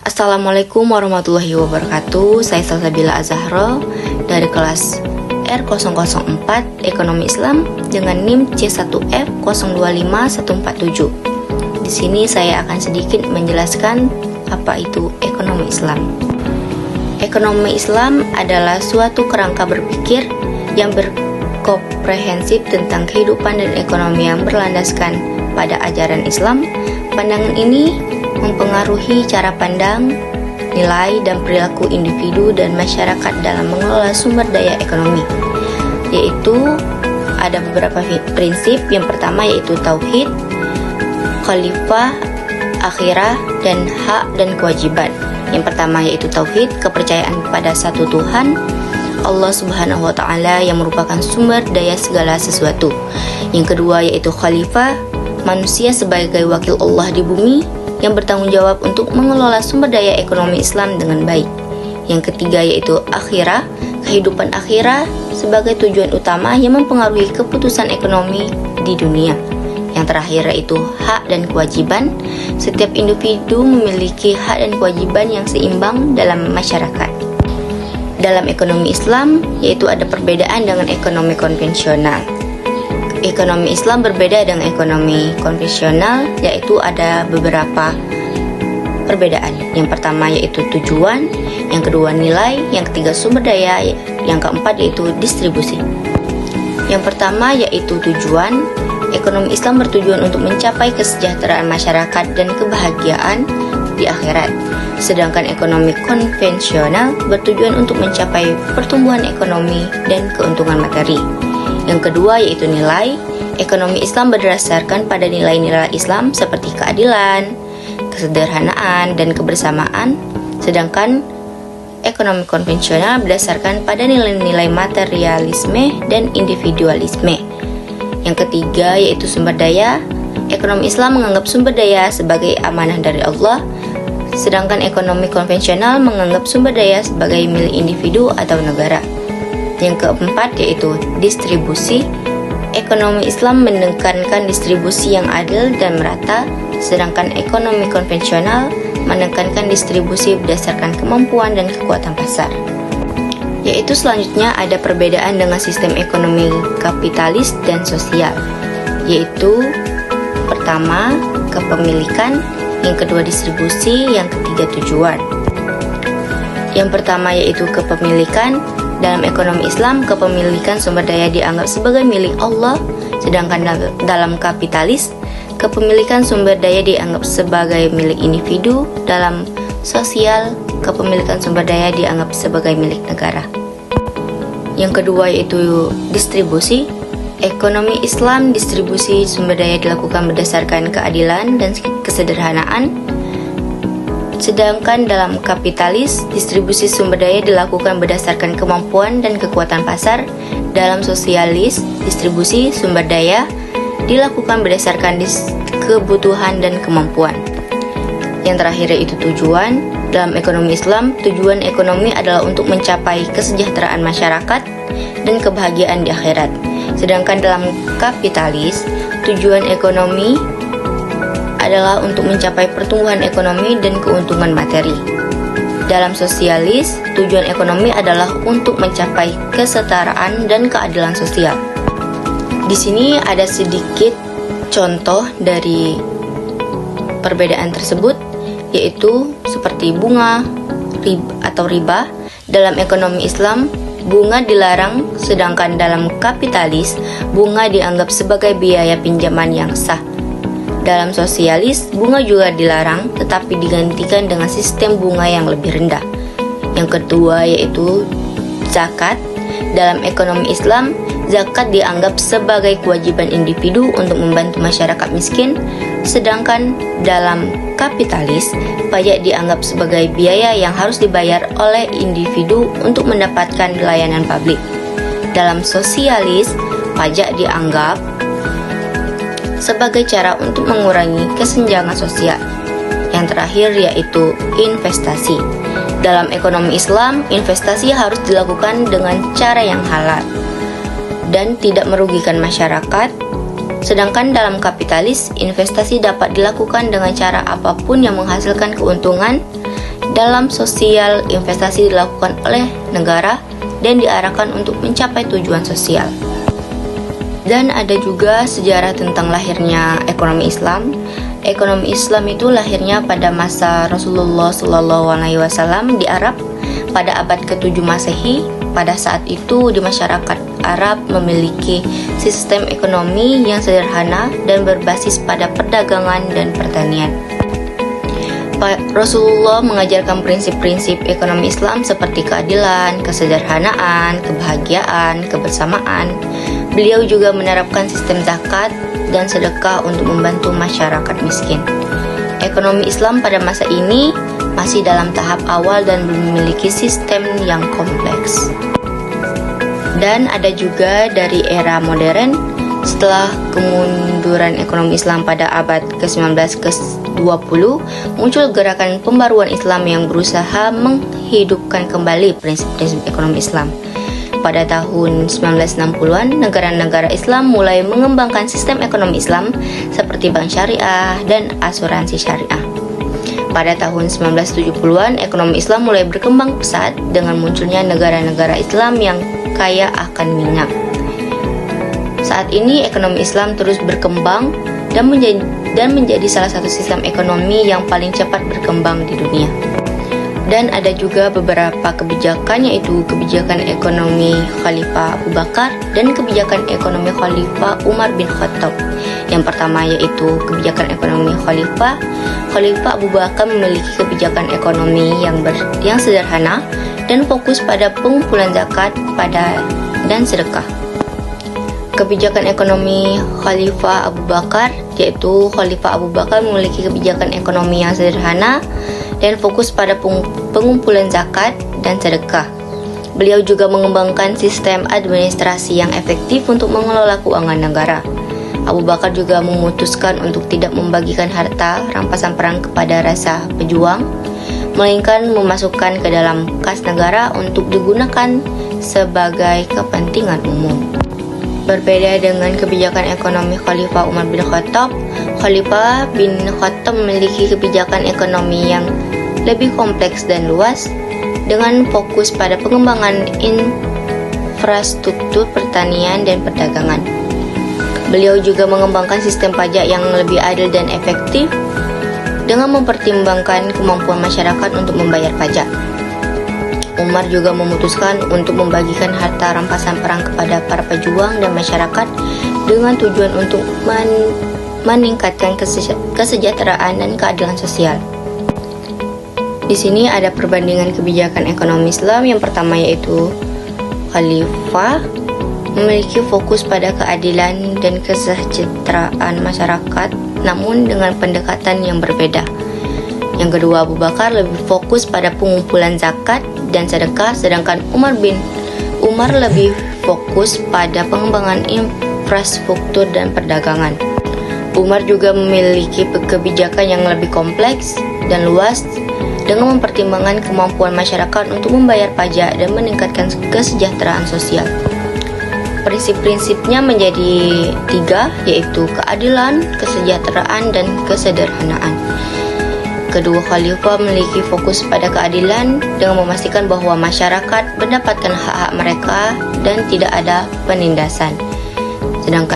Assalamualaikum warahmatullahi wabarakatuh. Saya Salsabila Azahra dari kelas R004 Ekonomi Islam dengan NIM C1F025147. Di sini saya akan sedikit menjelaskan apa itu ekonomi Islam. Ekonomi Islam adalah suatu kerangka berpikir yang berkomprehensif tentang kehidupan dan ekonomi yang berlandaskan pada ajaran Islam. Pandangan ini mempengaruhi cara pandang, nilai, dan perilaku individu dan masyarakat dalam mengelola sumber daya ekonomi. Yaitu ada beberapa prinsip. Yang pertama yaitu tauhid, khalifah, akhirah, dan hak dan kewajiban. Yang pertama yaitu tauhid, kepercayaan pada satu Tuhan, Allah Subhanahu wa Ta'ala, yang merupakan sumber daya segala sesuatu. Yang kedua yaitu khalifah, manusia sebagai wakil Allah di bumi yang bertanggung jawab untuk mengelola sumber daya ekonomi Islam dengan baik. Yang ketiga yaitu akhirah, kehidupan akhirah sebagai tujuan utama yang mempengaruhi keputusan ekonomi di dunia. Yang terakhir yaitu hak dan kewajiban. Setiap individu memiliki hak dan kewajiban yang seimbang dalam masyarakat. Dalam ekonomi Islam yaitu ada perbedaan dengan ekonomi konvensional. Ekonomi Islam berbeda dengan ekonomi konvensional, yaitu ada beberapa perbedaan. Yang pertama yaitu tujuan, yang kedua nilai, yang ketiga sumber daya, yang keempat yaitu distribusi. Yang pertama yaitu tujuan. Ekonomi Islam bertujuan untuk mencapai kesejahteraan masyarakat dan kebahagiaan di akhirat. Sedangkan ekonomi konvensional bertujuan untuk mencapai pertumbuhan ekonomi dan keuntungan materi. Yang kedua yaitu nilai. Ekonomi Islam berdasarkan pada nilai-nilai Islam seperti keadilan, kesederhanaan, dan kebersamaan. Sedangkan ekonomi konvensional berdasarkan pada nilai-nilai materialisme dan individualisme. Yang ketiga yaitu sumber daya. Ekonomi Islam menganggap sumber daya sebagai amanah dari Allah, sedangkan ekonomi konvensional menganggap sumber daya sebagai milik individu atau negara. Yang keempat yaitu distribusi. Ekonomi Islam menekankan distribusi yang adil dan merata, sedangkan ekonomi konvensional menekankan distribusi berdasarkan kemampuan dan kekuatan pasar. Yaitu selanjutnya ada perbedaan dengan sistem ekonomi kapitalis dan sosial. Yaitu pertama kepemilikan, yang kedua distribusi, yang ketiga tujuan. Yang pertama yaitu kepemilikan. Dalam ekonomi Islam, kepemilikan sumber daya dianggap sebagai milik Allah, sedangkan dalam kapitalis, kepemilikan sumber daya dianggap sebagai milik individu. Dalam sosial, kepemilikan sumber daya dianggap sebagai milik negara. Yang kedua yaitu distribusi. Ekonomi Islam, distribusi sumber daya dilakukan berdasarkan keadilan dan kesederhanaan. Sedangkan dalam kapitalis, distribusi sumber daya dilakukan berdasarkan kemampuan dan kekuatan pasar. Dalam sosialis, distribusi sumber daya dilakukan berdasarkan kebutuhan dan kemampuan. Yang terakhir yaitu tujuan. Dalam ekonomi Islam, tujuan ekonomi adalah untuk mencapai kesejahteraan masyarakat dan kebahagiaan di akhirat. Sedangkan dalam kapitalis, tujuan ekonomi adalah untuk mencapai pertumbuhan ekonomi dan keuntungan materi. Dalam sosialis, tujuan ekonomi adalah untuk mencapai kesetaraan dan keadilan sosial. Di sini ada sedikit contoh dari perbedaan tersebut, yaitu seperti bunga atau riba. Dalam ekonomi Islam, bunga dilarang, sedangkan dalam kapitalis, bunga dianggap sebagai biaya pinjaman yang sah. Dalam sosialis, bunga juga dilarang, tetapi digantikan dengan sistem bunga yang lebih rendah. Yang kedua yaitu zakat. Dalam ekonomi Islam, zakat dianggap sebagai kewajiban individu untuk membantu masyarakat miskin, sedangkan dalam kapitalis, pajak dianggap sebagai biaya yang harus dibayar oleh individu untuk mendapatkan layanan publik. Dalam sosialis, pajak dianggap sebagai cara untuk mengurangi kesenjangan sosial. Yang terakhir yaitu investasi. Dalam ekonomi Islam, investasi harus dilakukan dengan cara yang halal dan tidak merugikan masyarakat. Sedangkan dalam kapitalis, investasi dapat dilakukan dengan cara apapun yang menghasilkan keuntungan Dalam sosial, investasi dilakukan oleh negara dan diarahkan untuk mencapai tujuan sosial. Dan ada juga sejarah tentang lahirnya ekonomi Islam. Ekonomi Islam itu lahirnya pada masa Rasulullah SAW di Arab pada abad ke-7 Masehi. Pada saat itu di masyarakat Arab memiliki sistem ekonomi yang sederhana dan berbasis pada perdagangan dan pertanian. Rasulullah mengajarkan prinsip-prinsip ekonomi Islam seperti keadilan, kesederhanaan, kebahagiaan, kebersamaan. Beliau juga menerapkan sistem zakat dan sedekah untuk membantu masyarakat miskin. Ekonomi Islam pada masa ini masih dalam tahap awal dan belum memiliki sistem yang kompleks. Dan ada juga dari era modern, setelah kemunduran ekonomi Islam pada abad ke-19 ke-20, muncul gerakan pembaruan Islam yang berusaha menghidupkan kembali prinsip-prinsip ekonomi Islam. Pada tahun 1960-an, negara-negara Islam mulai mengembangkan sistem ekonomi Islam seperti bank syariah dan asuransi syariah. Pada tahun 1970-an, ekonomi Islam mulai berkembang pesat dengan munculnya negara-negara Islam yang kaya akan minyak. Saat ini ekonomi Islam terus berkembang dan menjadi salah satu sistem ekonomi yang paling cepat berkembang di dunia. Dan ada juga beberapa kebijakan, yaitu kebijakan ekonomi Khalifah Abu Bakar dan kebijakan ekonomi Khalifah Umar bin Khattab. Yang pertama yaitu kebijakan ekonomi Khalifah Abu Bakar memiliki kebijakan ekonomi yang sederhana dan fokus pada pengumpulan zakat dan sedekah. Kebijakan ekonomi Khalifah Abu Bakar, yaitu Khalifah Abu Bakar memiliki kebijakan ekonomi yang sederhana dan fokus pada pengumpulan zakat dan sedekah. Beliau juga mengembangkan sistem administrasi yang efektif untuk mengelola keuangan negara. Abu Bakar juga memutuskan untuk tidak membagikan harta rampasan perang kepada rasa pejuang, melainkan memasukkan ke dalam kas negara untuk digunakan sebagai kepentingan umum. Berbeda dengan kebijakan ekonomi Khalifah Umar bin Khattab, Khalifah bin Khattab memiliki kebijakan ekonomi yang lebih kompleks dan luas dengan fokus pada pengembangan infrastruktur pertanian dan perdagangan. Beliau juga mengembangkan sistem pajak yang lebih adil dan efektif dengan mempertimbangkan kemampuan masyarakat untuk membayar pajak. Umar juga memutuskan untuk membagikan harta rampasan perang kepada para pejuang dan masyarakat dengan tujuan untuk meningkatkan kesejahteraan dan keadilan sosial. Di sini ada perbandingan kebijakan ekonomi Islam. Yang pertama yaitu Khalifah memiliki fokus pada keadilan dan kesejahteraan masyarakat, namun dengan pendekatan yang berbeda. Yang kedua, Abu Bakar lebih fokus pada pengumpulan zakat dan sedekah, sedangkan Umar lebih fokus pada pengembangan infrastruktur dan perdagangan. Umar juga memiliki kebijakan yang lebih kompleks dan luas dengan mempertimbangkan kemampuan masyarakat untuk membayar pajak dan meningkatkan kesejahteraan sosial. Prinsip-prinsipnya menjadi 3, yaitu keadilan, kesejahteraan, dan kesederhanaan. Kedua khalifah memiliki fokus pada keadilan dengan memastikan bahwa masyarakat mendapatkan hak-hak mereka dan tidak ada penindasan. Sedangkan